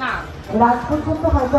না রাত পর্যন্ত হয়তো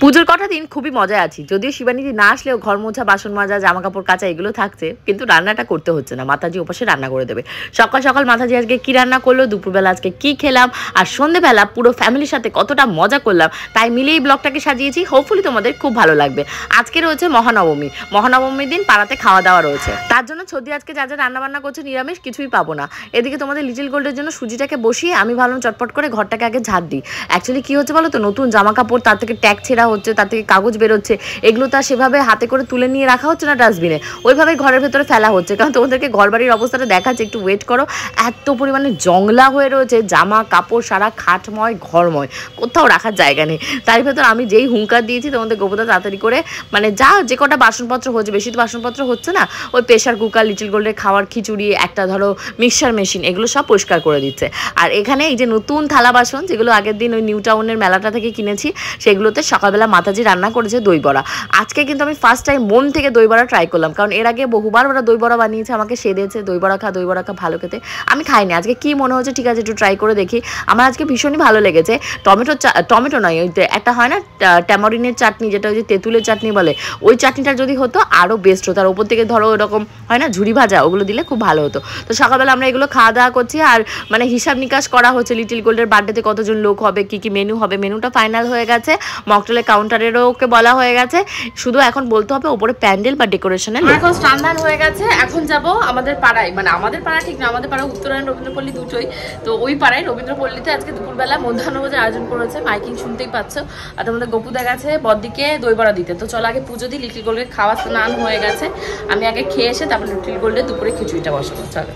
পুজোর কটা দিন খুবই মজায় আছি, যদিও শিবানীদি না আসলেও ঘর মোছা, বাসন মাজা, জামা কাপড় কাচা এগুলো থাকছে, কিন্তু রান্নাটা করতে হচ্ছে না। মাতাজি ওপাশে রান্না করে দেবে। সকাল সকাল মাতাজি আজকে কি রান্না করলো, দুপুরবেলা আজকে কি খেলাম, আর সন্ধ্যেবেলা পুরো ফ্যামিলির সাথে কতটা মজা করলাম, তাই মিলেই ব্লগটাকে সাজিয়েছি। হোপফুলি তোমাদের খুব ভালো লাগবে। আজকে রয়েছে মহানবমী। মহানবমীর দিন পাড়াতে খাওয়া দাওয়া রয়েছে, তার জন্য ছদি আজকে যা যা রান্না বান্না করছে নিরামিষ, কিছুই পাবো না। এদিকে তোমাদের লিটল গোল্ডের জন্য সুজিটাকে বসিয়ে আমি ভাবলাম চটপট করে ঘরটাকে আগে ঝাড় দিই। অ্যাকচুয়ালি কি হচ্ছে বলো তো, নতুন জামা কাপড়, তার থেকে ট্যাগ ছেঁড়া হচ্ছে, তার থেকে কাগজ বেরোচ্ছে, এগুলো তো সেভাবে হাতে করে তুলে নিয়ে রাখা হচ্ছে না ডাস্টবিনে, ওইভাবে ঘরের ভেতরে ফেলা হচ্ছে। কারণ তোমাদেরকে ঘর বাড়ির অবস্থাটা দেখাচ্ছে, একটু ওয়েট করো। এত পরিমাণে জংলা হয়ে রয়েছে, জামা কাপড় সারা খাটময় ঘরময়, কোথাও রাখার জায়গা নেই। তার ভেতর আমি যেই হুঙ্কার দিয়েছি তোমাদের গোবরদা তাড়াতাড়ি করে, মানে যা যে কটা বাসনপত্র হচ্ছে, বেশি তো বাসনপত্র হচ্ছে না, ওই প্রেশার কুকার, লিটল গোল্ডের খাওয়ার খিচুড়ি, একটা ধরো মিক্সার মেশিন, এগুলো সব পরিষ্কার করে দিচ্ছে। আর এখানে এই যে নতুন থালা বাসন, যেগুলো আগের দিন ওই নিউ টাউনের মেলাটা থেকে কিনেছি, সেগুলোতে সকালবেলা মাতাজি রান্না করেছে দই বড়া। আজকে কিন্তু আমি ফার্স্ট টাইম মন থেকে দই বড়া ট্রাই করলাম, কারণ এর আগে বহুবার ওরা দই বড়া বানিয়েছে, আমাকে সেধেছে দই বড়া খা ভালো খেতে, আমি খাইনি। আজকে কি মনে হচ্ছে, ঠিক আছে একটু ট্রাই করে দেখি। আমার আজকে ভীষণই ভালো লেগেছে। টমেটো নয়, ওই একটা হয় না ট্যামারিনের চাটনি, যেটা ওই যে তেঁতুলের চাটনি বলে, ওই চাটনিটা যদি হতো আরও বেস্ট হতো। আর ওপর থেকে ধরো এরকম হয় না ঝুড়ি ভাজা, ওগুলো দিলে খুব ভালো হতো। তো সকালবেলা আমরা এগুলো খাওয়া দাওয়া করছি, আর মানে হিসাব নিকাশ করা হচ্ছে লিটল গোল্ডের বার্থডেতে কতজন লোক হবে, কি কি মেনু হবে। মেনুটা ফাইনাল হয়ে গেছে, মকটেলের কাউন্টারেরও ওকে বলা হয়ে গেছে, শুধু এখন বলতে হবে ওপরে প্যান্ডেল বা ডেকোরেশনের। এখন স্নান হয়ে গেছে, এখন যাব আমাদের পাড়ায়, মানে আমাদের পাড়া ঠিক না, আমাদের পাড়া উত্তরায়ণ রবীন্দ্রপল্লী দুটোই। তো ওই পাড়ায় রবীন্দ্রপল্লীতে আজকে দুপুরবেলা মধ্যাহ্নভোজের আয়োজন করেছে, মাইকিং শুনতেই পাচ্ছ। আর তোমাদের গপুদা গেছে বদ্দিকে দই বড়া দিতে। তো চলো আগে পুজো দিই, লিটল গোল্ডের খাওয়া স্নান হয়ে গেছে, আমি আগে খেয়ে এসে তারপর লিটল গোল্ডের দুপুরে খিচুড়িটা বসাবো। চলো,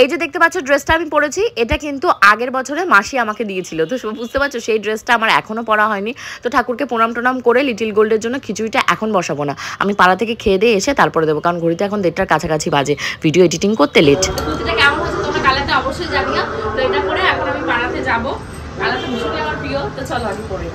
এই যে দেখতে পাচ্ছ ড্রেসটা আমি পরেছি, এটা কিন্তু আগের বছরে মাসি আমাকে দিয়েছিল। তো বুঝতে পারছো সেই ড্রেসটা আমার এখনো পরা হয়নি। তো ঠাকুরকে প্রণাম টনাম করে লিটল গোল্ডের জন্য খিচুড়িটা এখন বসাবো না, আমি পাড়া থেকে খেয়ে দিয়ে এসে তারপরে দেবো, কারণ ঘড়িতে এখন 1:30টার কাছাকাছি বাজে, ভিডিও এডিটিং করতে লেট। কুর্তিটা কেমন হচ্ছে তোমরা কালাতে অবশ্যই জানিও। তো এটা পরে এখন আমি পাড়াতে যাবো, কালাতে ভীষণই আমার প্রিয়। তো চলো আমি পরে।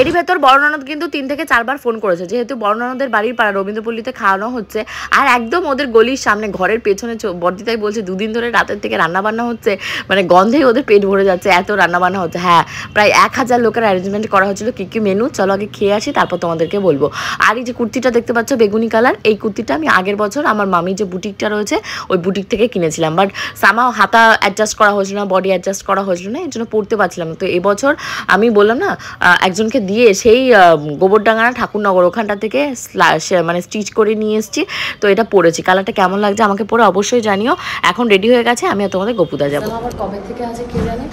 এরই ভেতর বড় ননদ কিন্তু 3 থেকে 4 বার ফোন করেছে, যেহেতু বড় ননদের বাড়ির পাড়া রবীন্দ্রপল্লীতে খাওয়ানো হচ্ছে, আর একদম ওদের গলির সামনে ঘরের পেছনে। বর্দিতাই বলছে 2 দিন ধরে রাতের থেকে রান্নাবান্না হচ্ছে, মানে গন্ধেই ওদের পেট ভরে যাচ্ছে, এত রান্নাবান্না হচ্ছে। হ্যাঁ, প্রায় 1000 লোকের অ্যারেঞ্জমেন্ট করা হচ্ছিল। কী কী মেনু চলো আগে খেয়ে আসি, তারপর তোমাদেরকে বলবো। আর এই যে কুর্তিটা দেখতে পাচ্ছ বেগুনি কালার, এই কুর্তিটা আমি আগের বছর আমার মামি যে বুটিকটা রয়েছে ওই বুটিক থেকে কিনেছিলাম, বাট সামাও হাতা অ্যাডজাস্ট করা হয়েছিল না, বডি অ্যাডজাস্ট করা হয়েছিল না, এর জন্য পরতে পারছিলাম না। তো এবছর আমি বললাম না, একজনকে দিয়ে সেই গোবরডাঙ্গা ঠাকুরনগর ওখানটা থেকে মানে স্টিচ করে নিয়ে এসেছি। তো এটা পরেছি, কালারটা কেমন লাগছে আমাকে পরে অবশ্যই জানিও। এখন রেডি হয়ে গেছে, আমি আর তোমাদের গপুদা যাবো। আবার কবে থেকে আছে কে জানে।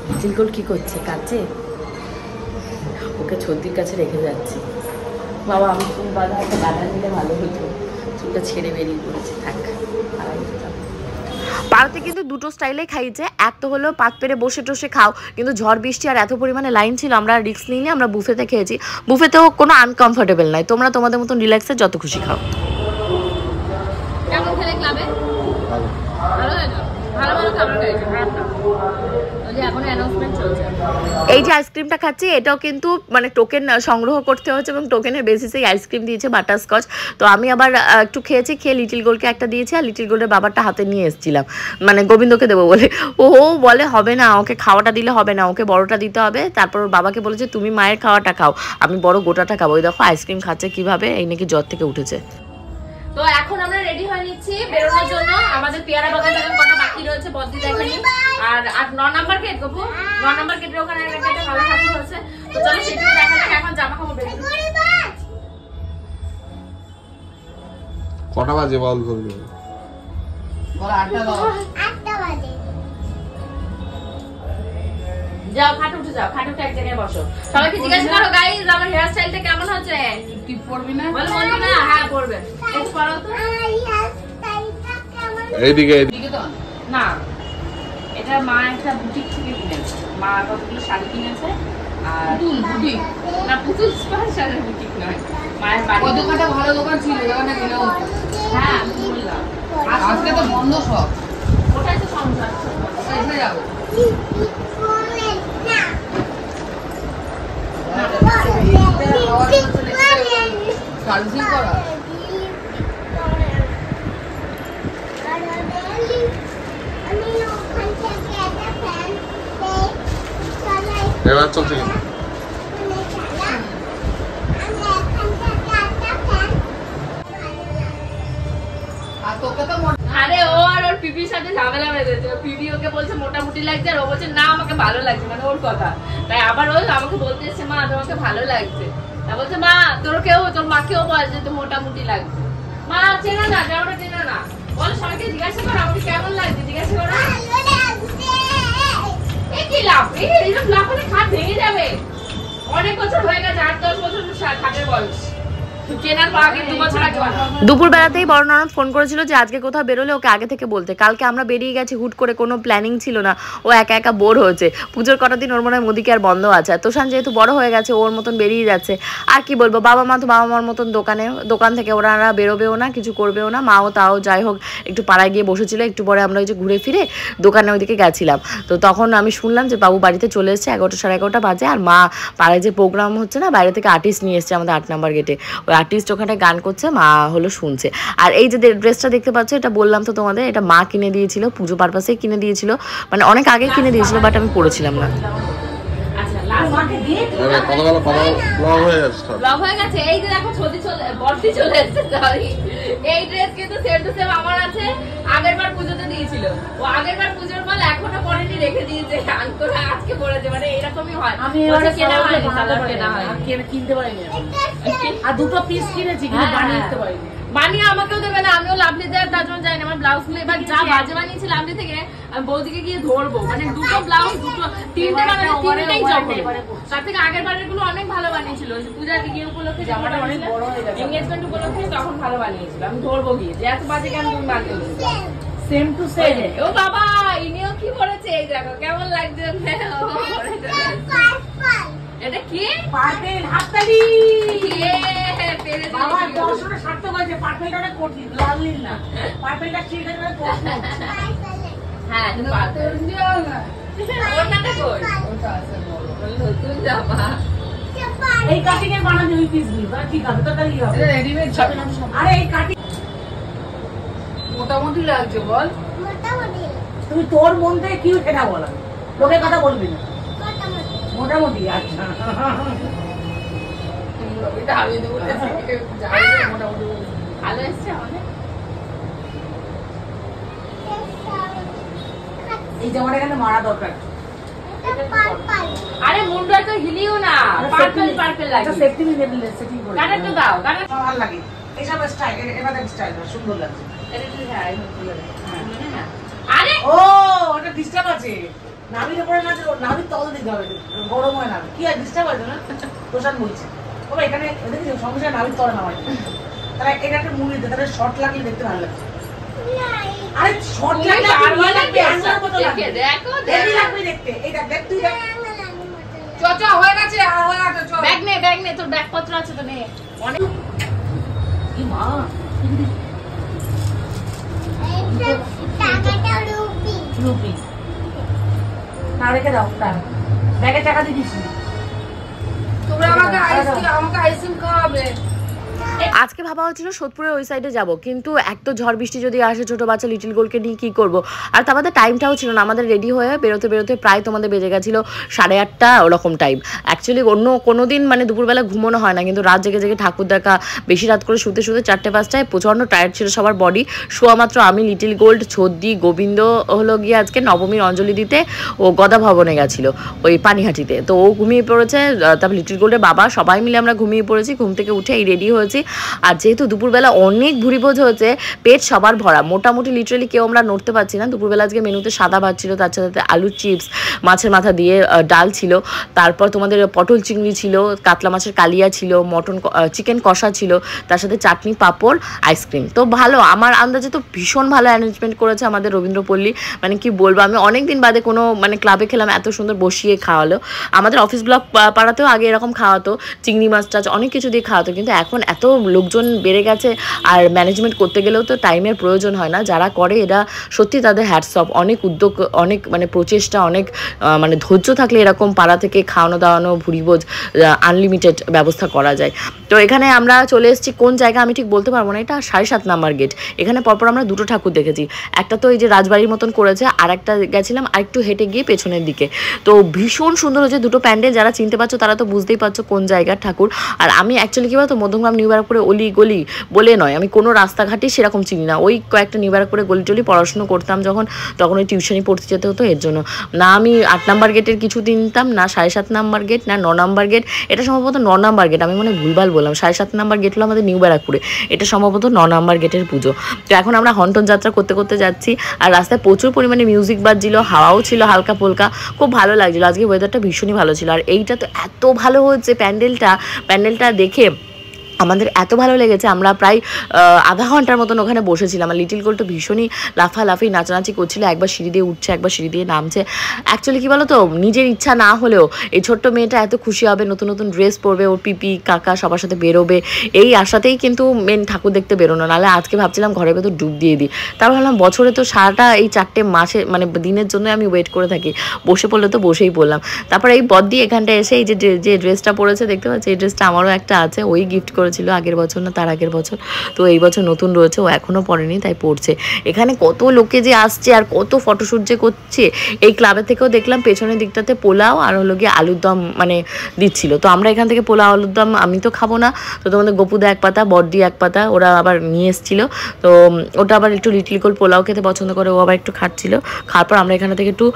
লিটল গোল্ড কি করছে, কাছে ওকে ছদ্দির কাছে রেখে যাচ্ছি। বাবা আমি চুল বাঁধা একটা গাদা নিলে ভালো হতো, চুলটা ছেড়ে বেরিয়ে পড়েছে, থাক। পাড়াতে কিন্তু দুটো স্টাইলে খাইছে, এক তো হলো পাত পেরে বসে টসে খাও, কিন্তু ঝড় বৃষ্টি আর এত পরিমাণে লাইন ছিল, আমরা রিস্ক নিয়ে আমরা বুফেতে খেয়েছি। বুফেতেও কোনো আনকমফোর্টেবল নাই, তোমরা তোমাদের মতন রিল্যাক্সে যত খুশি খাও। কেমন খেলে ক্লাবে? ভালো হয়েছে, ভালো ভালো খাবার খাইছে, খারাপ না। এখন অ্যানাউন্সমেন্ট চলছে। এই যে আইসক্রিমটা খাচ্ছি, এটাও কিন্তু মানে টোকেন সংগ্রহ করতে হচ্ছে, এবং টোকেনের বেসিসেই আইসক্রিম দিয়েছে বাটারস্কচ। তো আমি আবার একটু খেয়েছি, খেয়ে লিটল গোল্ডকে একটা দিয়েছি, আর লিটল গোল্ডের বাবারটা হাতে নিয়ে এসেছিলাম, মানে গোবিন্দকে দেবো বলে। ও বলে হবে না, ওকে খাওয়াটা দিলে হবে না, ওকে বড়টা দিতে হবে। তারপর ওর বাবাকে বলেছে তুমি মায়ের খাওয়াটা খাও, আমি বড় গোটাটা খাবো। ওই দেখো আইসক্রিম খাচ্ছে কিভাবে, এই নাকি জ্বর থেকে উঠেছে। তো এখন আমরা রেডি হয়ে নিচ্ছি বেরোনোর জন্য। আমাদের পেয়ারা বাগান থেকে কটা বাকি রয়েছে বদ্দি দেখানি, আর 9 নাম্বার গেট গপু, 9 নাম্বার গেটের ওখানে একটা ভালো ঠাকুর আছে। তো চলো সেটা দেখা যাক। এখন জামা কাপড় বের করব। কটা বাজে বল বলবি? বল 8টা দাও। 8টা বাজে। যাও খাট উঠে যাও, খাট উঠে এক জায়গায় বসো। সবাইকে জিজ্ঞাসা করো গাইস আমার হেয়ার স্টাইলটা কেমন হচ্ছে। টিপ পড়বি না? বল বলবি না? হ্যাঁ পড়বে। একটু পড়ো তো। হেয়ার স্টাইলটা কেমন? এইদিকে তো না, এটা মা একটা বুটিক থেকে কিনেছে, মা কতগুলো শাড়ি কিনেছে। আর বুটিক না, পুতুল স্পেশাল বুটিক নয়, মায়ের বাড়ি। ওই দোকানটা ভালো দোকান ছিল, দোকানটা কিনে হতো। হ্যাঁ আমি বললাম আজকে তো বন্ধ সব, ওটাই তো সমস্যা। এসে যাবো। এবার চলছে কিন্তু আরে ও আর ওর পিপির সাথে ঝামেলা বেঁধেছে। পিপি ওকে বলছে মোটামুটি লাগছে আর ও বলছে না আমাকে ভালো লাগছে, মানে ওর কথা। তাই আবার ও আমাকে বলতে এসছে মা তোমাকে ভালো লাগছে। তা বলছে মা তোর মাকেও বল যে তো মোটামুটি লাগছে। মা চেনা না, জামাটা চেনা না, বল সবাইকে জিজ্ঞাসা করো আমাকে কেমন লাগছে, জিজ্ঞাসা করো। কি লাভ, এইরকম লাভ হলে খাট ভেঙে যাবে। অনেক বছর হয়ে গেছে, 8-10 বছর খাটের বয়স। দুপুর বেলাতেই বড় ননদ ফোন করেছিল যে আজকে কোথাও বেরোলে ওকে আগে থেকে বলতে। কালকে আমরা বেরিয়ে গেছি হুট করে, কোনো প্ল্যানিং ছিল না। ও একা একা বোর হয়েছে। পুজোর কটা দিন ওর মনে হয় মুদিকে আর বন্ধ আছে। তোষান যেহেতু বড় হয়ে গেছে ওর মতন বেরিয়ে যাচ্ছে। আর কি বলবো, বাবা মা তো বাবা মার মতন দোকান থেকে ওরা বেরোবেও না, কিছু করবেও না। মাও তাও যাই হোক একটু পাড়ায় গিয়ে বসেছিল। একটু পরে আমরা ওই যে ঘুরে ফিরে দোকানে ওইদিকে গেছিলাম। তো তখন আমি শুনলাম যে বাবু বাড়িতে চলে এসছে, 11টা সাড়ে 11টা বাজে। আর মা পাড়ায় যে প্রোগ্রাম হচ্ছে না, বাইরে থেকে আর্টিস্ট নিয়ে এসছে আমাদের 8 নম্বর গেটে। ওই আর্টিস্ট ওখানে গান করছে, মা হলো শুনছে। আর এই যে ড্রেসটা দেখতে পাচ্ছ, এটা বললাম তো তোমাদের, এটা মা কিনে দিয়েছিল, পুজো পারপাসে কিনে দিয়েছিল, মানে অনেক আগে কিনে দিয়েছিল, বাট আমি পরেছিলাম না। এই যে দেখো বর্তি চলে এসেছে, সরি। এই ড্রেস কিন্তু সেম টু সেম আমার আছে, আগের বার পুজোতে দিয়েছিল ও। আগের বার পুজোর মাল এখনো পরেনি, রেখে দিয়েছে, আজকে পরেছে। মানে এরকমই হয়। আমি কিনতে পারিনি, আর দুটো পিস কিনেছি কিন্তু বানিয়ে পারিনি। বানিয়ে আমাকেও দেবে না, আমিও লাভলি দেয় তার জন্য যাই না। আমার ব্লাউজ গুলো এবার যা বাজে বানিয়েছি লাভলি থেকে, আমি বৌদিকে গিয়ে ধরবো। মানে দুটো ব্লাউজ, তিনটে বানালে তিনটেই জব হবে। তার থেকে আগের বারের গুলো অনেক ভালো বানিয়েছিল। পূজার গিয়ে উপলক্ষে, জামাটা অনেক বড় হয়ে গেছে, এনগেজমেন্ট উপলক্ষে তখন ভালো বানিয়েছিল। আমি ধরবো গিয়ে যে এত বাজে কেন তুমি বানিয়ে সেম টু সেম। ও বাবা, ইনিও কি করেছে, এই দেখো কেমন লাগছে। এটা কি পার্পেল হাততালি, বাবা দর্শনে সার্থক হয়েছে। পার্পেলটা অনেক কঠিন, লাল নীল না, পার্পেলটা ঠিক আছে। হ্যাঁ এই কাটিং এর বানানো ওই পিস গুলো ঠিক আছে, তাহলেই হবে। রেডিমেড হবে না। আরে এই কাটিং মোটামুটি লাগছে, বল মোটামুটি। তুমি তোর মন থেকে কি সেটা বল, লোকের কথা বলবি না। মোটামুটি আচ্ছা, ভালো এসছে অনেক। এই জামাটা এখানে মারা দরকার। আরে মুন্ডা তো হিলিও না, পার্পল লাগে। সেটিং করে কাটাতে দাও, কাটা ভালো লাগে। এইসব স্টাইল, এটা স্টাইল সুন্দর লাগছে। আরে ও ওটা ডিস্টার্ব আছে, নাভির উপরে না, নাভির তল দিতে হবে, গরম হয় না। কি আর ডিস্টার্ব আছে না, তোষান বলছে বাবা এখানে দেখেছো সমস্যা, নাভির তলে নামাই। তাহলে এটা একটা মুড়ি দিতে, তাহলে শর্ট লাগলে দেখতে ভালো লাগছে। আরে শর্ট লাগলে ভালো লাগবে, আন্ডার মতো লাগবে, দেখো দেখি লাগবে দেখতে। এই দেখ দেখ তুই দেখ, চচা হয়ে গেছে, হয়ে গেছে। চল ব্যাগ নে, তোর ব্যাগপত্র আছে তো নে। অনেক কি মা, এই টাকাটা রুপি না রেখে দাও, ব্যাগে টাকা দিয়ে দিচ্ছি। তোমরা আমাকে আইসক্রিম খাওয়াবে। আজকে ভাবা হচ্ছিল সোদপুরের ওই সাইডে যাব, কিন্তু এক তো ঝড় বৃষ্টি যদি আসে, ছোট বাচ্চা লিটিল গোলকে নিয়ে কি করব। আর তার মধ্যে টাইমটাও ছিল না, আমাদের রেডি হয়ে বেরোতে প্রায় তোমাদের বেজে গেছিল 8:30 ওরকম টাইম। অ্যাকচুয়ালি অন্য কোনো দিন মানে দুপুরবেলা ঘুমানো হয় না, কিন্তু রাত জেগে ঠাকুর দেখা, বেশি রাত করে শুতে 4-5টায় প্রচণ্ড টায়ার্ড ছিল সবার বডি। শোয়া মাত্র আমি, লিটিল গোল্ড, ছদ্দি, গোবিন্দ হলো গিয়ে আজকে নবমীর অঞ্জলি দিতে ও গদা ভবনে গেছিলো ওই পানিহাটিতে। তো ও ঘুমিয়ে পড়েছে, তারপর লিটিল গোল্ডের বাবা সবাই মিলে আমরা ঘুমিয়ে পড়েছি। ঘুম থেকে উঠে এই রেডি হয়েছি। আর যেহেতু দুপুরবেলা অনেক ভুরি ভোজ হয়েছে, পেট সবার ভরা, মোটামুটি লিটারালি কেউ আমরা নড়তে পারছি না। দুপুরবেলা আজকে মেনুতে সাদা ভাত ছিল, তার সাথে আলুর চিপস, মাছের মাথা দিয়ে ডাল ছিল, তারপর তোমাদের পটল চিংড়ি ছিল, কাতলা মাছের কালিয়া ছিল, চিকেন কষা ছিল, তার সাথে চাটনি, পাঁপড়, আইসক্রিম। তো ভালো, আমার আন্দাজে তো ভীষণ ভালো অ্যারেঞ্জমেন্ট করেছে আমাদের রবীন্দ্রপল্লী। মানে কি বলবো, আমি অনেকদিন বাদে কোনো মানে ক্লাবে খেলাম, এত সুন্দর বসিয়ে খাওয়ালো। আমাদের অফিস ব্লক পাড়াতেও আগে এরকম খাওয়াতো, চিংড়ি মাছ টাছ অনেক কিছু দিয়ে খাওয়াতো, কিন্তু এখন এত লোকজন বেড়ে গেছে আর ম্যানেজমেন্ট করতে গেলেও তো টাইমের প্রয়োজন হয় না। যারা করে এরা সত্যি তাদের হ্যাটস অফ, অনেক উদ্যোগ, অনেক মানে প্রচেষ্টা, অনেক মানে ধৈর্য থাকলে এরকম পাড়া থেকে খাওয়ানো দাওয়ানো ভুরিভোজ আনলিমিটেড ব্যবস্থা করা যায়। তো এখানে আমরা চলে এসেছি কোন জায়গা আমি ঠিক বলতে পারবো না, এটা 7.5 নাম্বার গেট। এখানে পরপর আমরা দুটো ঠাকুর দেখেছি, একটা তো এই যে রাজবাড়ির মতন করেছে, আর একটা গেছিলাম আর একটু হেঁটে গিয়ে পেছনের দিকে। তো ভীষণ সুন্দর হয়েছে দুটো প্যান্ডেল, যারা চিনতে পারছো তারা তো বুঝতেই পারছো কোন জায়গার ঠাকুর। আর আমি অ্যাকচুয়ালি কী বলতো মধ্যমগ্রাম নিউ ব্যারাকপুরে অলি গলি বলে নয়, আমি কোনো রাস্তাঘাটই সেরকম চিনি না। ওই কয়েকটা নিউ ব্যারাকপুরে গলি টলি পড়াশুনো করতাম যখন, তখন ওই টিউশনি পড়তে যেতে হতো, এর জন্য না আমি 8 নাম্বার গেটের কিছু চিনতাম না, 7.5 নাম্বার গেট না 9 নাম্বার গেট, এটা সম্ভবত 9 নাম্বার গেট, আমি মনে ভুলভাল বললাম। 7.5 নাম্বার গেট হলো আমাদের নিউ ব্যারাকপুরে, এটা সম্ভবত 9 নাম্বার গেটের পুজো। তো এখন আমরা হন্টন যাত্রা করতে করতে যাচ্ছি, আর রাস্তায় প্রচুর পরিমাণে মিউজিক বাজছিল, হাওয়াও ছিল হালকা ফুলকা, খুব ভালো লাগছিল। আজকে ওয়েদারটা ভীষণই ভালো ছিল, আর এইটা তো এত ভালো হচ্ছে প্যান্ডেলটা দেখে আমাদের এত ভালো লেগেছে। আমরা প্রায় আধা ঘন্টার মতন ওখানে বসেছিলাম। আর লিটিল গোল্ড তো ভীষণই লাফালাফি নাচানাচি করছিল, একবার সিঁড়ি দিয়ে উঠছে একবার সিঁড়ি দিয়ে নামছে। অ্যাকচুয়ালি কী বলো তো, নিজের ইচ্ছা না হলেও এই ছোট্ট মেয়েটা এত খুশি হবে, নতুন নতুন ড্রেস পরবে, ওর পিপি কাকা সবার সাথে বেরোবে, এই আশাতেই কিন্তু মেন ঠাকুর দেখতে বেরোনো। নাহলে আজকে ভাবছিলাম ঘরের ভেতর ডুব দিয়ে দিই, তারপর ভাবলাম বছরে তো সারাটা এই 4টে মাসে মানে দিনের জন্য আমি ওয়েট করে থাকি, বসে পড়লে তো বসেই পড়লাম। তারপর এই বদ্দি এখানটা এসে এই যে ড্রেসটা পরেছে দেখতে পাচ্ছি, এই ড্রেসটা আমারও একটা আছে, ওই গিফট করেছিল আগের বছর না তার আগের বছর, তো এই বছর নতুন রয়েছে, ও এখনও পরেনি তাই পড়ছে। এখানে কত লোকে যে আসছে আর কত ফটোশ্যুট যে করছে। এই ক্লাবের থেকেও দেখলাম পেছনের দিকটাতে পোলাও আর হলো গিয়ে আলুর দম মানে দিচ্ছিল। তো আমরা এখান থেকে পোলাও আলুর দম আমি তো খাবো না, তো তোমাদের গপুদা এক পাতা বড়দি এক পাতা ওরা আবার নিয়ে এসেছিলো, তো ওটা আবার একটু লিটল গোল্ড পোলাও খেতে পছন্দ করে, ও আবার একটু খাচ্ছিল। খাওয়ার পর আমরা এখানে থেকে একটু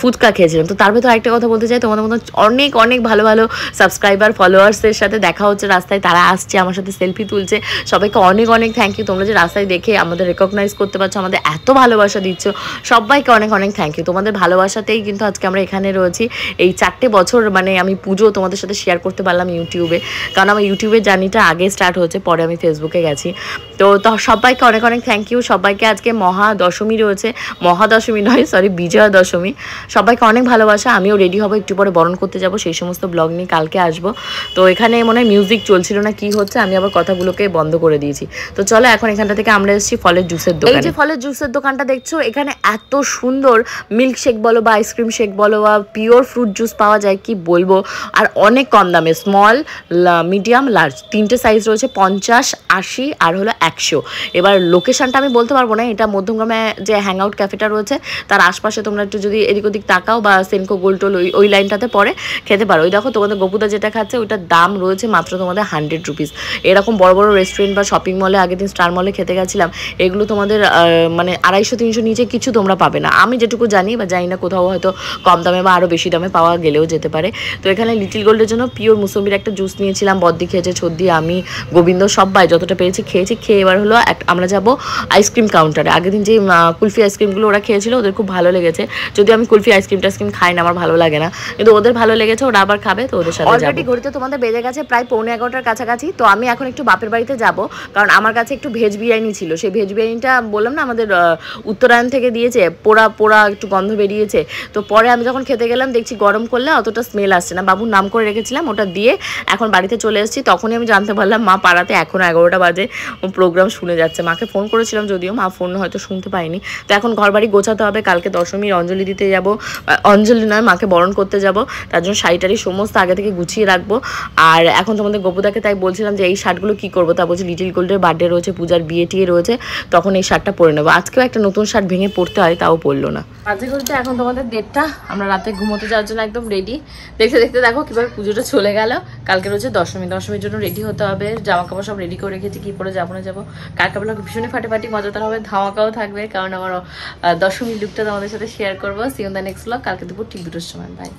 ফুচকা খেয়েছিলাম। তো তার ভেতর একটা কথা বলতে চাই, তোমাদের মতো অনেক অনেক ভালো ভালো সাবস্ক্রাইবার ফলোয়ার্সদের সাথে দেখা হচ্ছে রাস্তায়, তারা আসছে আমার সাথে সেলফি তুলছে, সবাইকে অনেক অনেক থ্যাংক ইউ। তোমরা যে রাস্তায় দেখে আমাদের রেকগনাইজ করতে পারছো, আমাদের এত ভালোবাসা দিচ্ছ, সবাইকে অনেক অনেক থ্যাংক ইউ। তোমাদের ভালোবাসাতেই কিন্তু আজকে আমরা এখানে রয়েছি। এই 4টে বছর মানে আমি পুজো তোমাদের সাথে শেয়ার করতে পারলাম ইউটিউবে, কারণ আমার ইউটিউবের জার্নিটা আগে স্টার্ট হয়েছে, পরে আমি ফেসবুকে গেছি। তো সবাইকে অনেক অনেক থ্যাংক ইউ। সবাইকে আজকে মহাদশমী রয়েছে, মহাদশমী নয় সরি বিজয়া দশমী। সবাইকে অনেক ভালোবাসা। আমিও রেডি হবো, একটু পরে বরণ করতে যাব, সেই সমস্ত ব্লগ নিয়ে কালকে আসবো। তো এখানে মনে হয় মিউজিক চলছিল না কি হচ্ছে, আমি আবার কথাগুলোকে বন্ধ করে দিয়েছি। তো চলো এখন এখানটা থেকে আমরা এসেছি ফলের জুসের দোকানে। এই যে ফলের জুসের দোকানটা দেখছো, এখানে এত সুন্দর মিল্ক শেক বলো বা আইসক্রিম শেক বলো বা পিওর ফ্রুট জুস পাওয়া যায় কি বলবো, আর অনেক কম দামে। স্মল, মিডিয়াম, লার্জ 3টে সাইজ রয়েছে, 50, 80 আর হলো 100। এবার লোকেশনটা আমি বলতে পারবো না, এটা মধ্যমগ্রামে যে হ্যাং আউট ক্যাফেটা রয়েছে তার আশপাশে, তোমরা একটু যদি এদিক ওদিক তাকাও বা সেনকো গোলটোল ওই লাইনটাতে পরে খেতে পারো। ওই দেখো তোমাদের গপুদা যেটা খাচ্ছে ওইটার দাম রয়েছে মাত্র তোমাদের 100 রুপিস। এরকম বড় বড় রেস্টুরেন্ট বা শপিং মলে আগের দিন স্টার মলে খেতে গেছিলাম, এগুলো তোমাদের মানে 250-300 নিচে কিছু তোমরা পাবে না, আমি যেটুকু জানি, বা জানি না কোথাও হয়তো কম দামে বা আরও বেশি দামে পাওয়া গেলেও যেতে পারে। তো এখানে লিটিল গোল্ডের জন্য পিওর মুসম্বির একটা জুস নিয়েছিলাম, বদ্দি খেয়েছে, ছদ্দি, আমি, গোবিন্দ সবাই যতটা পেরেছি খেয়েছি। খেয়ে এবার হলো আমরা যাব আইসক্রিম কাউন্টারে। আগের দিন যে কুলফি আইসক্রিমগুলো ওরা খেয়েছিল ওদের খুব ভালো লেগেছে, যদি আমি কুলফি আইসক্রিম খাই না, আমার ভালো লাগে না, কিন্তু ওদের ভালো লেগেছে, ওরা আবার খাবে, তো ওদের সাথে অলরেডি ঘড়িতে তোমাদের বেজে গেছে প্রায় 11:45-র কাছাকাছি। তো আমি এখন একটু বাপের বাড়িতে যাব, কারণ আমার কাছে একটু ভেজ বিরিয়ানি ছিল। সেই ভেজ বিরিয়ানিটা বললাম না আমাদের উত্তরায়ণ থেকে দিয়েছে, পোড়া পোড়া একটু গন্ধ বেরিয়েছে। তো পরে আমি যখন খেতে গেলাম দেখছি গরম করলে অতটা স্মেল আসছে না, বাবুর নাম করে রেখেছিলাম, ওটা দিয়ে এখন বাড়িতে চলে এসেছি। তখনই আমি জানতে পারলাম মা পাড়াতে এখনও 11টা বাজে প্রোগ্রাম শুনে যাচ্ছে। মাকে ফোন করেছিলাম, যদিও মা ফোন হয়তো শুনতে পাইনি। তো এখন ঘর বাড়ি গোছাতে হবে, কালকে দশমীর অঞ্জলি দিতে যাব, অঞ্জলি নয় মাকে বরণ করতে যাব, তার জন্য শাড়ি সমস্ত আগে থেকে গুছিয়ে রাখবো। আর এখন তোমাদের গপুদাকে তাই বলছিলাম যে এই শার্টগুলো কী করবো, তা বলছি লিটিল গোল্ডের বার্থডে রয়েছে, পূজার বিয়ে টিয়ে রয়েছে, তখন এই শার্টটা পরে নেবো। আজকেও একটা নতুন শার্ট ভেঙে পড়তে হয়, তাও পরলো না। আজকে ঘুরতে এখন তোমাদের 1:30, আমরা রাতে ঘুমোতে যাওয়ার জন্য একদম রেডি। দেখতে দেখতে দেখো কিভাবে পুজোটা চলে গেল। কালকে রয়েছে দশমীর জন্য রেডি হতে হবে, জামা কাপড় সব রেডি করে রেখেছি, কি পরে যাবো না যাবো। কালকে ভীষণই ফাটাফাটি মজাদার হবে, ধামাকাও থাকবে, কারণ আমার দশমীর লুকটা তোমাদের সাথে শেয়ার করবো। See you in the next blog, কালকে দুপুর ঠিক 2টোর সময়। বাই।